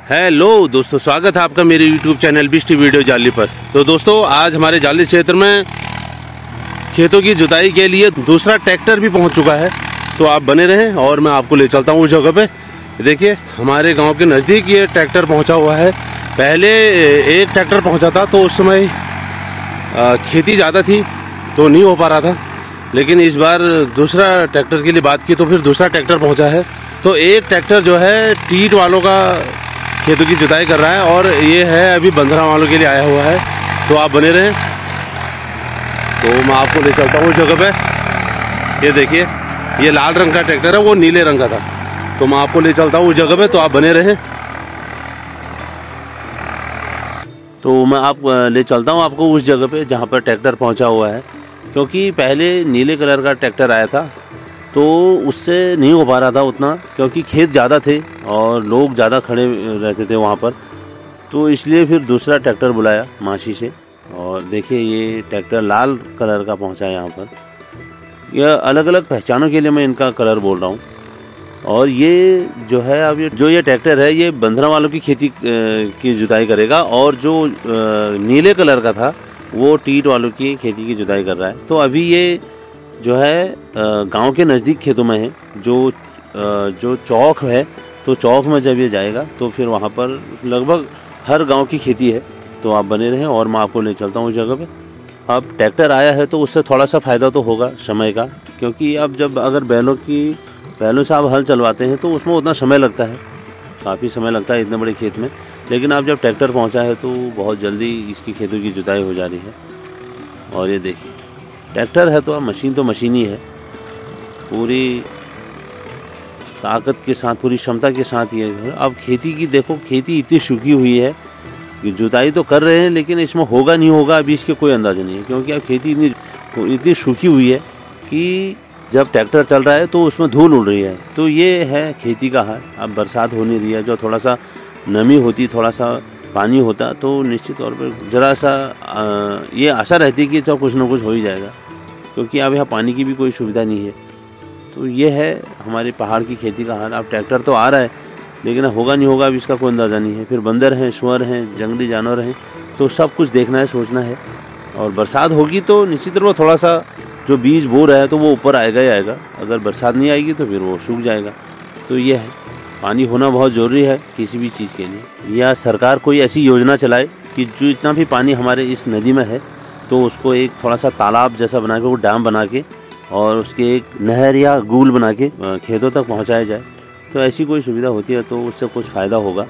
Hello दोस्तों, स्वागत है आपका मेरे YouTube चैनल बिस्टी वीडियो जाली पर। तो दोस्तों, आज हमारे जाली क्षेत्र में खेतों की जुताई के लिए दूसरा ट्रैक्टर भी पहुंच चुका है। तो आप बने रहें और मैं आपको ले चलता हूं उस जगह पे। देखिए, हमारे गांव के नज़दीक ये ट्रैक्टर पहुंचा हुआ है। पहले एक ट्रैक्टर पहुंचा था तो उस समय खेती ज़्यादा थी तो नहीं हो पा रहा था, लेकिन इस बार दूसरा ट्रैक्टर के लिए बात की तो फिर दूसरा ट्रैक्टर पहुँचा है। तो एक ट्रैक्टर जो है टीट वालों का खेतों की जुताई कर रहा है और ये है अभी बंधरा वालों के लिए आया हुआ है। तो आप बने रहें, तो मैं आपको ले चलता हूँ उस जगह पे। ये देखिए, ये लाल रंग का ट्रैक्टर है, वो नीले रंग का था। तो मैं आपको ले चलता हूँ उस जगह पे, तो आप बने रहें। तो मैं आप ले चलता हूँ आपको उस जगह पे जहाँ पर ट्रैक्टर पहुँचा हुआ है, क्योंकि पहले नीले कलर का ट्रैक्टर आया था तो उससे नहीं हो पा रहा था उतना, क्योंकि खेत ज़्यादा थे और लोग ज़्यादा खड़े रहते थे वहाँ पर। तो इसलिए फिर दूसरा ट्रैक्टर बुलाया मासी से। और देखिए, ये ट्रैक्टर लाल कलर का पहुँचा है यहाँ पर। यह अलग अलग पहचानों के लिए मैं इनका कलर बोल रहा हूँ। और ये जो है, अब ये ट्रैक्टर है, ये बंधरा वालों की खेती की जुताई करेगा, और जो नीले कलर का था वो टीट वालों की खेती की जुताई कर रहा है। तो अभी ये जो है गांव के नज़दीक खेतों में है, जो चौक है, तो चौक में जब ये जाएगा तो फिर वहाँ पर लगभग हर गांव की खेती है। तो आप बने रहें और मैं आपको ले चलता हूँ उस जगह पे। अब ट्रैक्टर आया है तो उससे थोड़ा सा फ़ायदा तो होगा समय का, क्योंकि अब जब अगर बैलों से आप हल चलवाते हैं तो उसमें उतना समय लगता है, काफ़ी समय लगता है इतने बड़े खेत में। लेकिन अब जब ट्रैक्टर पहुँचा है तो बहुत जल्दी इसकी खेतों की जुताई हो जा रही है। और ये देखिए, ट्रैक्टर है तो अब मशीन ही है, पूरी ताकत के साथ, पूरी क्षमता के साथ ये है। अब खेती की देखो, खेती इतनी सूखी हुई है कि जुताई तो कर रहे हैं, लेकिन इसमें होगा नहीं होगा अभी इसके कोई अंदाज़ा नहीं है, क्योंकि अब खेती इतनी सूखी हुई है कि जब ट्रैक्टर चल रहा है तो उसमें धूल उड़ रही है। तो ये है खेती का हाल। अब बरसात हो नहीं रही है, जो थोड़ा सा नमी होती, थोड़ा सा पानी होता तो निश्चित तौर पर ज़रा सा ये आशा रहती है कि तो कुछ ना कुछ हो ही जाएगा, क्योंकि अब यहाँ पानी की भी कोई सुविधा नहीं है। तो ये है हमारे पहाड़ की खेती का हाल। अब ट्रैक्टर तो आ रहा है, लेकिन होगा नहीं होगा अब इसका कोई अंदाज़ा नहीं है। फिर बंदर हैं, सुअर हैं, जंगली जानवर हैं, तो सब कुछ देखना है, सोचना है। और बरसात होगी तो निश्चित रूप से थोड़ा सा जो बीज बो रहा है तो वो ऊपर आएगा ही आएगा। अगर बरसात नहीं आएगी तो फिर वो सूख जाएगा। तो ये है, पानी होना बहुत ज़रूरी है किसी भी चीज़ के लिए। या सरकार कोई ऐसी योजना चलाए कि जो इतना भी पानी हमारे इस नदी में है तो उसको एक थोड़ा सा तालाब जैसा बना के, वो डैम बना के, और उसके एक नहर या गूल बना के खेतों तक पहुंचाया जाए। तो ऐसी कोई सुविधा होती है तो उससे कुछ फ़ायदा होगा।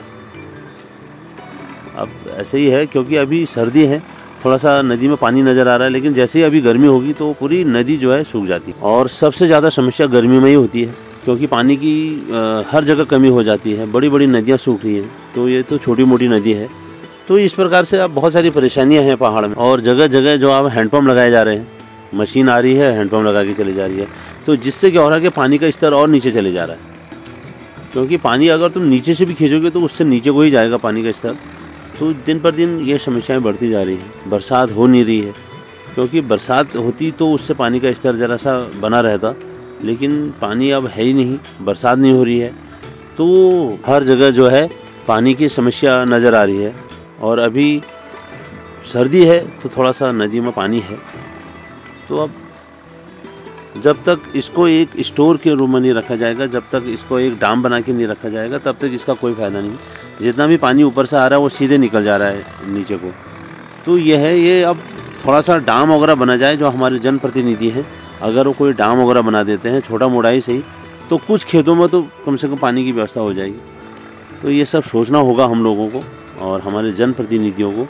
अब ऐसे ही है, क्योंकि अभी सर्दी है, थोड़ा सा नदी में पानी नज़र आ रहा है, लेकिन जैसे ही अभी गर्मी होगी तो पूरी नदी जो है सूख जाती है। और सबसे ज़्यादा समस्या गर्मी में ही होती है, क्योंकि पानी की हर जगह कमी हो जाती है। बड़ी बड़ी नदियाँ सूख रही हैं, तो ये तो छोटी मोटी नदी है। तो इस प्रकार से अब बहुत सारी परेशानियां हैं पहाड़ में। और जगह जगह जो अब हैंडपम्प लगाए जा रहे हैं, मशीन आ रही है, हैंडपम्प लगा के चली जा रही है। तो जिससे क्या हो रहा है कि पानी का स्तर और नीचे चले जा रहा है, क्योंकि पानी अगर तुम नीचे से भी खींचोगे तो उससे नीचे को ही जाएगा पानी का स्तर। तो दिन पर दिन ये समस्याएं बढ़ती जा रही हैं। बरसात हो नहीं रही है, क्योंकि बरसात होती तो उससे पानी का स्तर ज़रा सा बना रहता, लेकिन पानी अब है ही नहीं, बरसात नहीं हो रही है। तो हर जगह जो है पानी की समस्या नज़र आ रही है। और अभी सर्दी है तो थोड़ा सा नदी में पानी है। तो अब जब तक इसको एक स्टोर के रूप में नहीं रखा जाएगा, जब तक इसको एक डैम बना के नहीं रखा जाएगा, तब तक इसका कोई फ़ायदा नहीं। जितना भी पानी ऊपर से आ रहा है वो सीधे निकल जा रहा है नीचे को। तो ये है, ये अब थोड़ा सा डैम वगैरह बना जाए। जो हमारे जनप्रतिनिधि हैं, अगर वो कोई डैम वगैरह बना देते हैं, छोटा मोटा ही सही, तो कुछ खेतों में तो कम से कम पानी की व्यवस्था हो जाएगी। तो ये सब सोचना होगा हम लोगों को और हमारे जनप्रतिनिधियों को।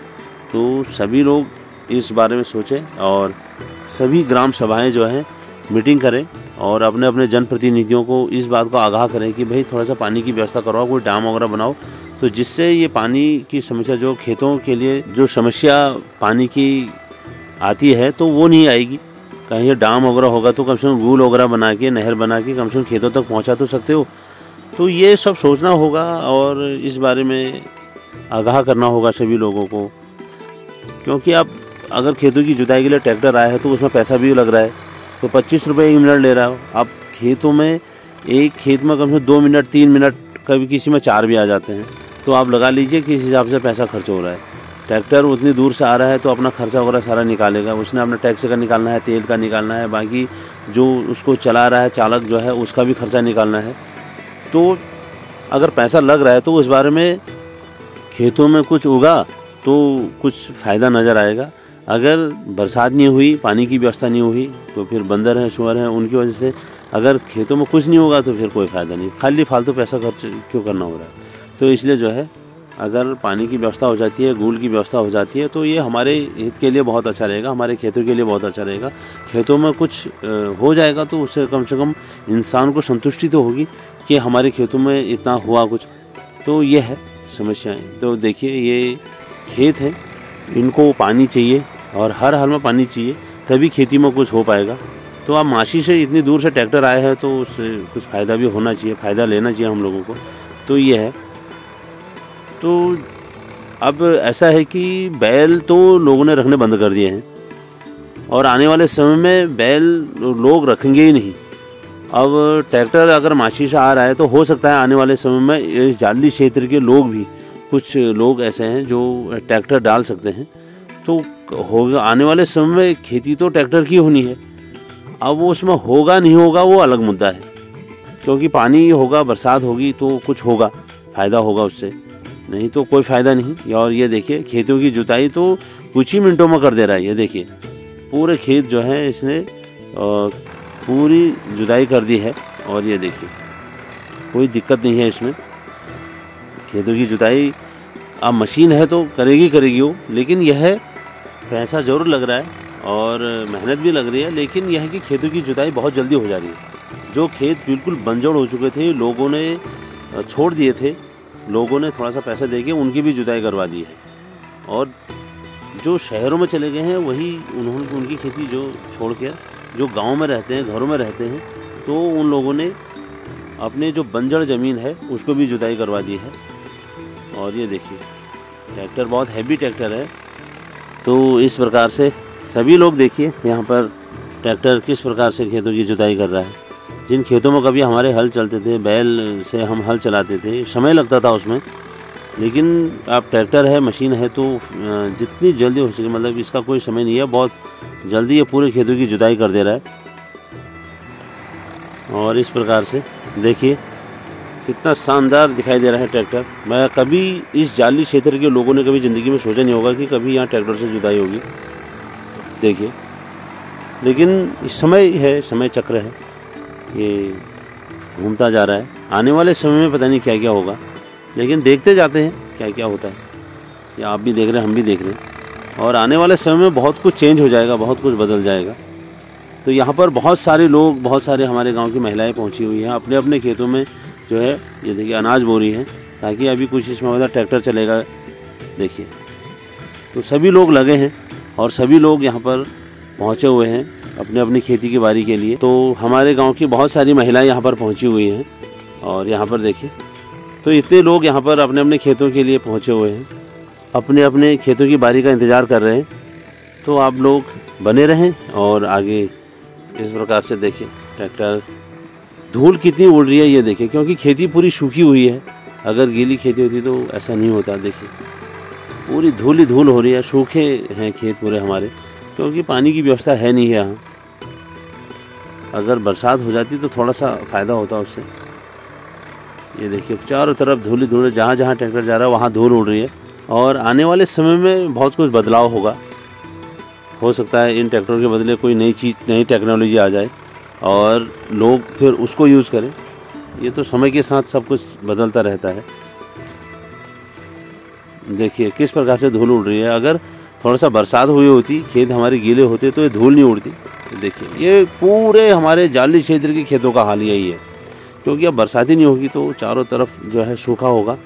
तो सभी लोग इस बारे में सोचें और सभी ग्राम सभाएं जो हैं मीटिंग करें और अपने अपने जनप्रतिनिधियों को इस बात को आगाह करें कि भाई थोड़ा सा पानी की व्यवस्था करवाओ, कोई डैम वगैरह बनाओ, तो जिससे ये पानी की समस्या, जो खेतों के लिए जो समस्या पानी की आती है, तो वो नहीं आएगी। कहीं ये डैम वगैरह होगा तो कम से कम गूल वगैरह बना के, नहर बना के कम से कम खेतों तक पहुँचा तो सकते हो। तो ये सब सोचना होगा और इस बारे में आगाह करना होगा सभी लोगों को, क्योंकि अब अगर खेतों की जुताई के लिए ट्रैक्टर आया है तो उसमें पैसा भी लग रहा है। तो 25 रुपये 1 मिनट ले रहा हो। अब खेतों में एक खेत में कम से कम 2 मिनट 3 मिनट, कभी किसी में 4 भी आ जाते हैं। तो आप लगा लीजिए किस हिसाब से पैसा खर्च हो रहा है। ट्रैक्टर उतनी दूर से आ रहा है तो अपना खर्चा वगैरह सारा निकालेगा, उसने अपना टैक्स का निकालना है, तेल का निकालना है, बाकी जो उसको चला रहा है चालक जो है उसका भी खर्चा निकालना है। तो अगर पैसा लग रहा है तो उस बारे में खेतों में कुछ उगा तो कुछ फ़ायदा नज़र आएगा। अगर बरसात नहीं हुई, पानी की व्यवस्था नहीं हुई, तो फिर बंदर हैं, सुअर हैं, उनकी वजह से अगर खेतों में कुछ नहीं होगा तो फिर कोई फ़ायदा नहीं, खाली फालतू पैसा खर्च क्यों करना हो रहा है। तो इसलिए जो है अगर पानी की व्यवस्था हो जाती है, गूल की व्यवस्था हो जाती है तो ये हमारे हित के लिए बहुत अच्छा रहेगा, हमारे खेतों के लिए बहुत अच्छा रहेगा। खेतों में कुछ हो जाएगा तो उससे कम से कम इंसान को संतुष्टि तो होगी कि हमारे खेतों में इतना हुआ कुछ। तो ये है समस्याएं। तो देखिए ये खेत है, इनको पानी चाहिए और हर हाल में पानी चाहिए, तभी खेती में कुछ हो पाएगा। तो आप माशी से इतनी दूर से ट्रैक्टर आए हैं तो उससे कुछ फ़ायदा भी होना चाहिए, फ़ायदा लेना चाहिए हम लोगों को। तो ये है। तो अब ऐसा है कि बैल तो लोगों ने रखने बंद कर दिए हैं और आने वाले समय में बैल लोग रखेंगे ही नहीं। अब ट्रैक्टर अगर माशी से आ रहा है तो हो सकता है आने वाले समय में इस जाली क्षेत्र के लोग भी, कुछ लोग ऐसे हैं जो ट्रैक्टर डाल सकते हैं। तो होगा आने वाले समय में खेती तो ट्रैक्टर की होनी है। अब वो उसमें होगा नहीं होगा वो अलग मुद्दा है, क्योंकि पानी होगा, बरसात होगी तो कुछ होगा, फ़ायदा होगा उससे, नहीं तो कोई फ़ायदा नहीं। और ये देखिए खेतों की जुताई तो कुछ ही मिनटों में कर दे रहा है। ये देखिए पूरे खेत जो है इसने पूरी जुताई कर दी है और ये देखिए कोई दिक्कत नहीं है इसमें। खेतों की जुताई अब मशीन है तो करेगी वो, लेकिन यह पैसा ज़रूर लग रहा है और मेहनत भी लग रही है, लेकिन यह है कि खेतों की जुताई बहुत जल्दी हो जा रही है। जो खेत बिल्कुल बंजर हो चुके थे, लोगों ने छोड़ दिए थे, लोगों ने थोड़ा सा पैसा देके उनकी भी जुताई करवा दी है। और जो शहरों में चले गए हैं वही उनकी खेती जो छोड़ के जो गांव में रहते हैं, घरों में रहते हैं, तो उन लोगों ने अपने जो बंजर ज़मीन है उसको भी जुताई करवा दी है। और ये देखिए ट्रैक्टर बहुत हैवी ट्रैक्टर है। तो इस प्रकार से सभी लोग देखिए यहाँ पर ट्रैक्टर किस प्रकार से खेतों की जुताई कर रहा है। जिन खेतों में कभी हमारे हल चलते थे, बैल से हम हल चलाते थे, समय लगता था उसमें, लेकिन अब ट्रैक्टर है, मशीन है, तो जितनी जल्दी हो सके, मतलब इसका कोई समय नहीं है, बहुत जल्दी ये पूरे खेतों की जुताई कर दे रहा है। और इस प्रकार से देखिए कितना शानदार दिखाई दे रहा है ट्रैक्टर। मैं कभी इस जाली क्षेत्र के लोगों ने कभी ज़िंदगी में सोचा नहीं होगा कि कभी यहाँ ट्रैक्टर से जुताई होगी। देखिए, लेकिन इस समय है, समय चक्र है, ये घूमता जा रहा है। आने वाले समय में पता नहीं क्या क्या होगा, लेकिन देखते जाते हैं क्या क्या होता है। ये आप भी देख रहे हैं, हम भी देख रहे हैं, और आने वाले समय में बहुत कुछ चेंज हो जाएगा, बहुत कुछ बदल जाएगा। तो यहाँ पर बहुत सारे लोग, बहुत सारे हमारे गांव की महिलाएं पहुँची हुई हैं, अपने अपने खेतों में जो है ये देखिए अनाज बो रही हैं, ताकि अभी कुछ इसमें मतलब ट्रैक्टर चलेगा। देखिए तो सभी लोग लगे हैं और सभी लोग यहाँ पर पहुँचे हुए हैं अपने अपनी खेती की बारी के लिए। तो हमारे गांव की बहुत सारी महिलाएं यहाँ पर पहुँची हुई हैं और यहाँ पर देखिए तो इतने लोग यहाँ पर अपने अपने खेतों के लिए पहुँचे हुए हैं, अपने अपने खेतों की बारी का इंतज़ार कर रहे हैं। तो आप लोग बने रहें और आगे इस प्रकार से देखिए ट्रैक्टर, धूल कितनी उड़ रही है ये देखिए, क्योंकि खेती पूरी सूखी हुई है। अगर गीली खेती होती तो ऐसा नहीं होता। देखिए पूरी धूल ही धूल हो रही है, सूखे हैं खेत पूरे हमारे, क्योंकि पानी की व्यवस्था है नहीं है यहाँ। अगर बरसात हो जाती तो थोड़ा सा फ़ायदा होता उससे। ये देखिए चारों तरफ धूल ही धूल है, जहाँ जहाँ ट्रैक्टर जा रहा है वहाँ धूल उड़ रही है। और आने वाले समय में बहुत कुछ बदलाव होगा। हो सकता है इन ट्रैक्टरों के बदले कोई नई चीज़, नई टेक्नोलॉजी आ जाए और लोग फिर उसको यूज़ करें। ये तो समय के साथ सब कुछ बदलता रहता है। देखिए किस प्रकार से धूल उड़ रही है। अगर थोड़ा सा बरसात हुई होती, खेत हमारे गीले होते तो ये धूल नहीं उड़ती। देखिए ये पूरे हमारे जाली क्षेत्र के खेतों का हाल यही है, क्योंकि अब बरसात ही नहीं होगी तो चारों तरफ जो है सूखा होगा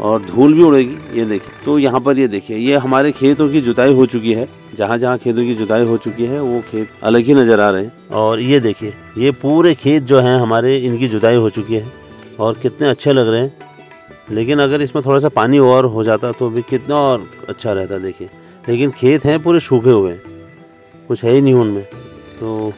और धूल भी उड़ेगी। ये देखिए तो यहाँ पर ये देखिए ये हमारे खेतों की जुताई हो चुकी है। जहाँ जहाँ खेतों की जुताई हो चुकी है वो खेत अलग ही नज़र आ रहे हैं। और ये देखिए ये पूरे खेत जो हैं हमारे, इनकी जुताई हो चुकी है और कितने अच्छे लग रहे हैं। लेकिन अगर इसमें थोड़ा सा पानी और हो जाता तो भी कितना और अच्छा रहता। देखिए लेकिन खेत हैं पूरे सूखे हुए हैं, कुछ है ही नहीं उनमें। तो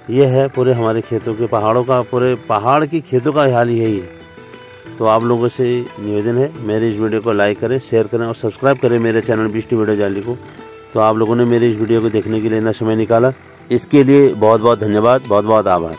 ये है पूरे हमारे खेतों के, पहाड़ों का, पूरे पहाड़ की खेतों का हाल यही है। तो आप लोगों से निवेदन है, मेरे इस वीडियो को लाइक करें, शेयर करें और सब्सक्राइब करें मेरे चैनल बीएसटी वीडियो जाली को। तो आप लोगों ने मेरे इस वीडियो को देखने के लिए इतना समय निकाला, इसके लिए बहुत बहुत धन्यवाद, बहुत बहुत आभार।